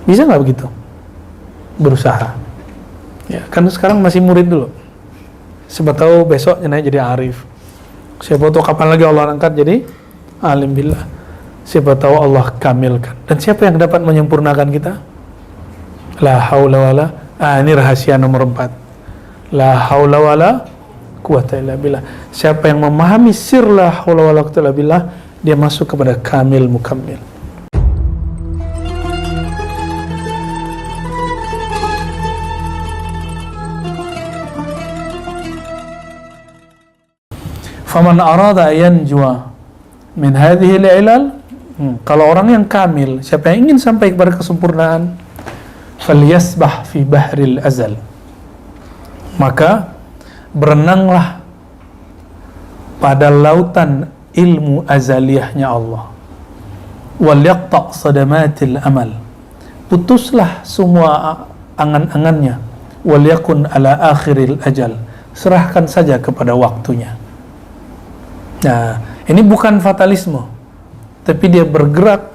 Bisa nggak begitu? Berusaha. Ya, kan sekarang masih murid dulu. Siapa tahu besok naik jadi arif. Siapa tahu kapan lagi Allah angkat jadi alim billah. Siapa tahu Allah kamilkan. Dan siapa yang dapat menyempurnakan kita? La haula wala. Ini rahasia nomor 4. La haula wala quwata illa billah. Siapa yang memahami sir la haula wala quwata illa billah, dia masuk kepada kamil mukammil. Faman arada yanjua min hadhihi al-ilal, kalau orang yang kamil, siapa yang ingin sampai kepada kesempurnaan, falyasbah fi bahril azal, maka berenanglah pada lautan ilmu azaliyahnya Allah. Wal yaqta' sadamatil amal, putuslah semua angan-angannya. Wal yakun ala akhiril ajal, serahkan saja kepada waktunya. Nah, ini bukan fatalisme, tapi dia bergerak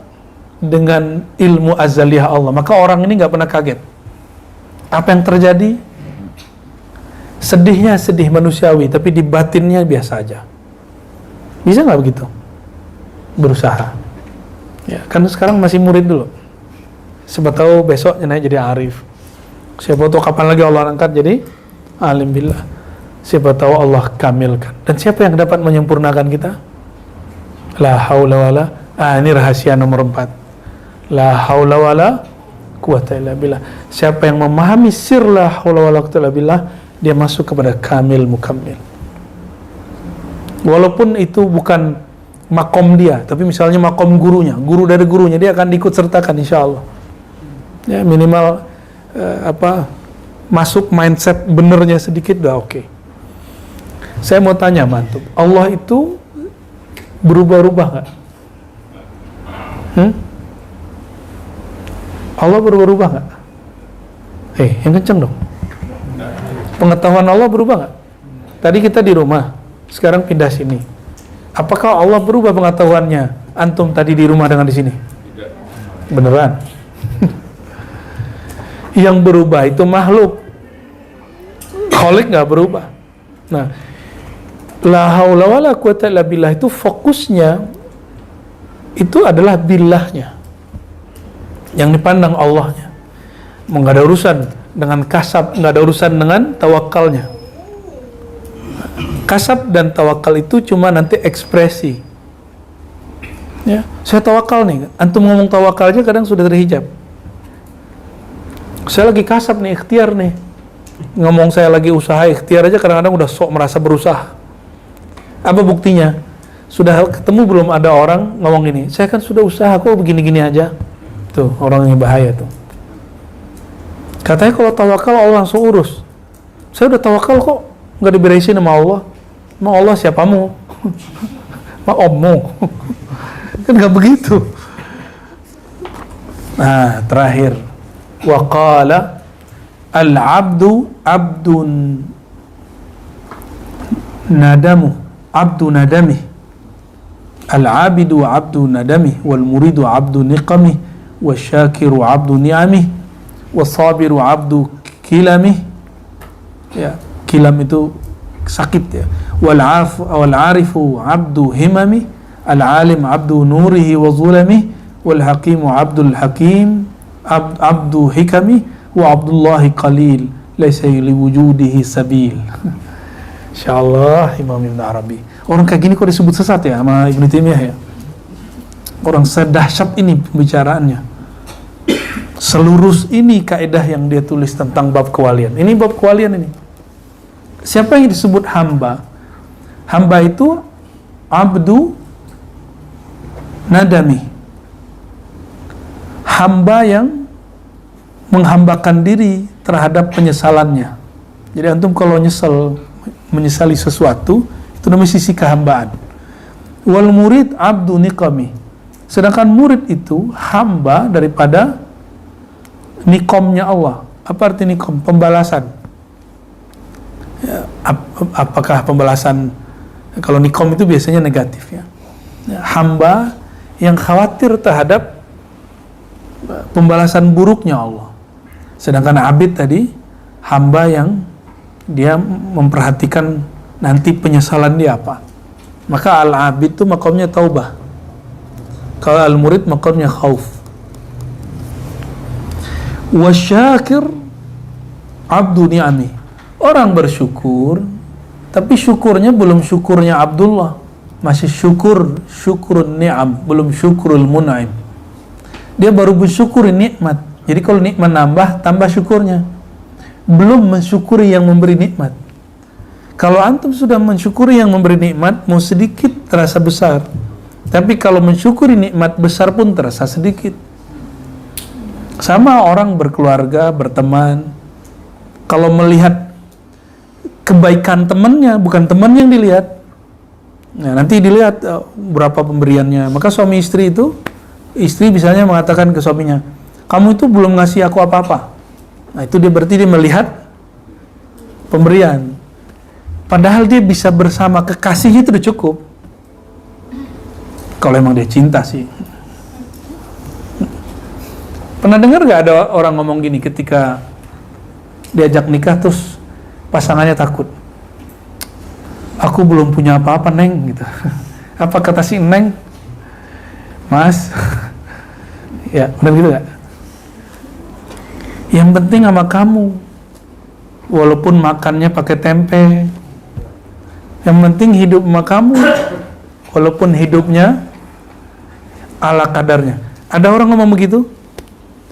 dengan ilmu azaliyah Allah. Maka orang ini nggak pernah kaget. Apa yang terjadi? Sedihnya sedih manusiawi, tapi di batinnya biasa aja. Bisa nggak begitu? Berusaha. Ya, kan sekarang masih murid dulu. Siapa tahu besok naik jadi arif. Siapa tahu kapan lagi Allah angkat jadi alim billah. Siapa tahu Allah kamilkan. Dan siapa yang dapat menyempurnakan kita? La haula wala. Ini rahasia nomor 4. La haula wala quwata illa billah. Siapa yang memahami sir la haula wala quwata illa billah, dia masuk kepada kamil mukammil. Walaupun itu bukan makom dia, tapi misalnya makom gurunya, guru dari gurunya, dia akan ikut sertakan insyaallah. Ya, minimal masuk mindset benernya sedikit udah oke. Saya mau tanya mantuk, Allah itu berubah-ubah nggak? Allah berubah-ubah nggak? Yang kenceng dong. Pengetahuan Allah berubah nggak? Tadi kita di rumah, sekarang pindah sini. Apakah Allah berubah pengetahuannya? Antum tadi di rumah dengan di sini? Beneran? Yang berubah itu makhluk. Khalik nggak berubah. Nah, la haula wala quwata illa billah itu fokusnya itu adalah billahnya, yang dipandang Allahnya. Nggak ada urusan dengan kasab, nggak ada urusan dengan tawakalnya. Kasab dan tawakal itu cuma nanti ekspresi. Ya, saya tawakal nih. Antum ngomong tawakal aja kadang sudah terhijab. Saya lagi kasab nih, ikhtiar nih. Ngomong saya lagi usaha ikhtiar aja kadang-kadang udah sok merasa berusaha. Apa buktinya? Sudah ketemu belum ada orang ngomong gini, saya kan sudah usaha kok begini-gini aja. Tuh, orang yang bahaya tuh. Katanya kalau tawakal Allah langsung urus. Saya udah tawakal kok, nggak diberesin sama Allah. Emang Allah siapamu? Mak ommu. Kan nggak begitu. Nah, terakhir. Wa qala al-abdu abdun nadamu abdu nadami, al-abidu abdu nadami, wal muridu abdu niqami, wasyakiru abdu ni'ami, wasabiru abdu kilami. Ya, kilam itu sakit ya. Wal arifu abdu himami, al-alim abdu nurihi wa zulami, wal hakimu abdul hakim abdu hikami, wa abdullahi qalil laisa li wujudihi sabil. Insyaallah Imam Ibn Arabi. Orang kayak gini kok disebut sesat ya sama Ibnu Taimiyah ya? Orang sedahsyat ini pembicaraannya. Selurus ini kaidah yang dia tulis tentang bab kewalian. Ini bab kewalian ini. Siapa yang disebut hamba? Hamba itu abdu nadami. Hamba yang menghambakan diri terhadap penyesalannya. Jadi antum kalau menyesali sesuatu, itu namanya sisi kehambaan. Wal murid abdu niqami. Sedangkan murid itu hamba daripada nikomnya Allah. Apa arti nikom? Pembalasan. Ya, apakah pembalasan? Kalau nikom itu biasanya negatif ya. Hamba yang khawatir terhadap pembalasan buruknya Allah. Sedangkan abid tadi hamba yang dia memperhatikan nanti penyesalan dia apa. Maka al-abid itu makamnya taubah. Kalau al-murid makamnya khauf. Wasyakir abdu ni'ami. Orang bersyukur, tapi syukurnya belum syukurnya Abdullah. Masih syukurun ni'am, belum syukurul mun'im. Dia baru bersyukur nikmat. Jadi kalau nikmat nambah, tambah syukurnya. Belum mensyukuri yang memberi nikmat. Kalau antum sudah mensyukuri yang memberi nikmat, mau sedikit terasa besar. Tapi kalau mensyukuri nikmat besar pun terasa sedikit. Sama orang berkeluarga, berteman. Kalau melihat kebaikan temannya, bukan teman yang dilihat. Nah, nanti dilihat berapa pemberiannya. Maka suami istri itu, istri misalnya mengatakan ke suaminya, kamu itu belum ngasih aku apa-apa. Nah, itu dia berarti dia melihat pemberian. Padahal dia bisa bersama kekasihnya itu udah cukup. Kalau emang dia cinta sih. Pernah dengar gak ada orang ngomong gini ketika diajak nikah terus pasangannya takut? Aku belum punya apa-apa, Neng, gitu. Apa kata si Neng? Mas, ya benar gitu gak? Yang penting sama kamu, walaupun makannya pakai tempe. Yang penting hidup sama kamu, walaupun hidupnya ala kadarnya. Ada orang ngomong begitu?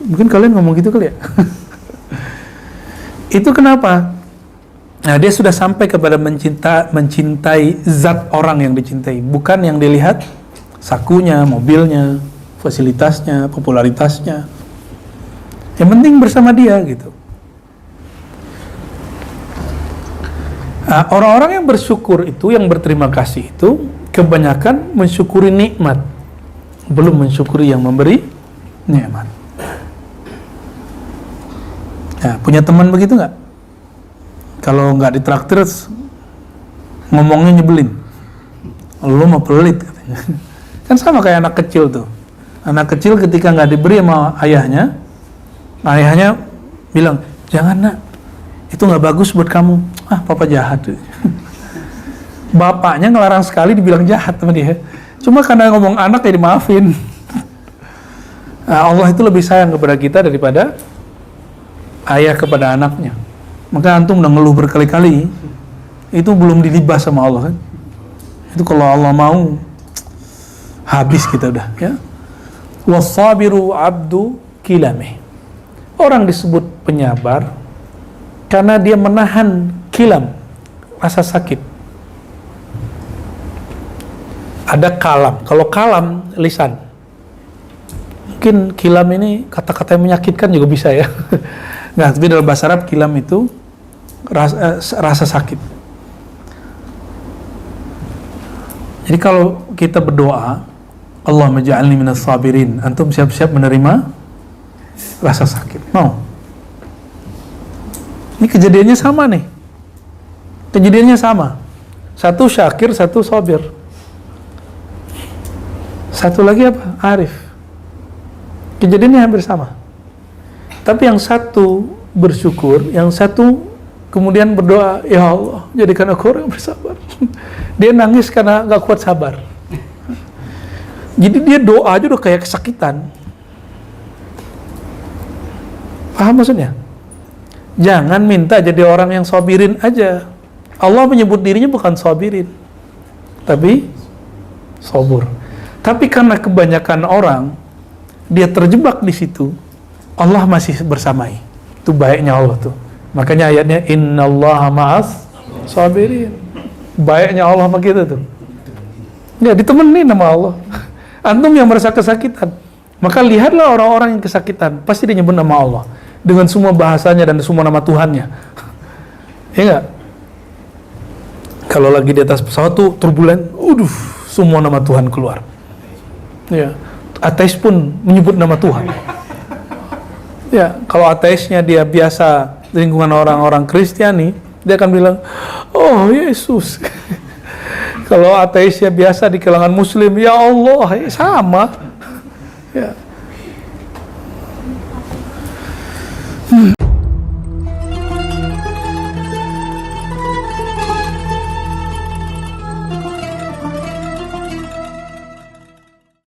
Mungkin kalian ngomong gitu kali ya? Itu kenapa? Nah, dia sudah sampai kepada mencintai zat orang yang dicintai, bukan yang dilihat sakunya, mobilnya, fasilitasnya, popularitasnya. Yang penting bersama dia gitu. Nah, orang-orang yang bersyukur itu, yang berterima kasih itu, kebanyakan mensyukuri nikmat, belum mensyukuri yang memberi nikmat. Ya, punya teman begitu nggak? Kalau nggak ditraktir, ngomongnya nyebelin. Lu mah pelit katanya. Kan sama kayak anak kecil tuh. Anak kecil ketika nggak diberi sama ayahnya, ayahnya bilang, jangan nak, itu nggak bagus buat kamu. Ah, papa jahat. Bapaknya ngelarang sekali, dibilang jahat sama dia. Cuma karena ngomong anak ya dimaafin. Nah, Allah itu lebih sayang kepada kita daripada ayah kepada anaknya. Maka antum udah ngeluh berkali-kali, itu belum dilibas sama Allah kan. Itu kalau Allah mau, habis kita udah ya. Wasabiru abdu kilame. Orang disebut penyabar karena dia menahan kilam, rasa sakit. Ada kalam. Kalau kalam, lisan. Mungkin kilam ini kata-kata yang menyakitkan juga bisa ya. Nah, tapi dalam bahasa Arab kilam itu rasa sakit. Jadi kalau kita berdoa, Allah maj'alni minas sabirin, antum siap-siap menerima rasa sakit. Mau? Ini kejadiannya sama nih. Kejadiannya sama. Satu syakir, satu sabir. Satu lagi apa? Arif. Kejadiannya hampir sama. Tapi yang satu bersyukur, yang satu kemudian berdoa, ya Allah, jadikan aku orang yang bersabar. Dia nangis karena gak kuat sabar. Jadi dia doa aja udah kayak kesakitan. Paham maksudnya? Jangan minta jadi orang yang sabirin aja. Allah menyebut dirinya bukan sabirin, tapi sabur. Tapi karena kebanyakan orang, dia terjebak di situ, Allah masih bersamai. Itu baiknya Allah tuh. Makanya ayatnya innallaha ma'as sabirin. Baiknya Allah sama kita tuh. Ya, ditemenin sama Allah. Antum yang merasa kesakitan, maka lihatlah orang-orang yang kesakitan, pasti dia nyebut nama Allah dengan semua bahasanya dan semua nama Tuhannya. Ya enggak? Kalau lagi di atas pesawat tuh turbulen, semua nama Tuhan keluar. Ya, ateis pun menyebut nama Tuhan. Ya, kalau ateisnya dia biasa lingkungan orang-orang Kristiani, dia akan bilang, oh Yesus. Kalau ateisnya biasa di kalangan Muslim, ya Allah, sama. Ya.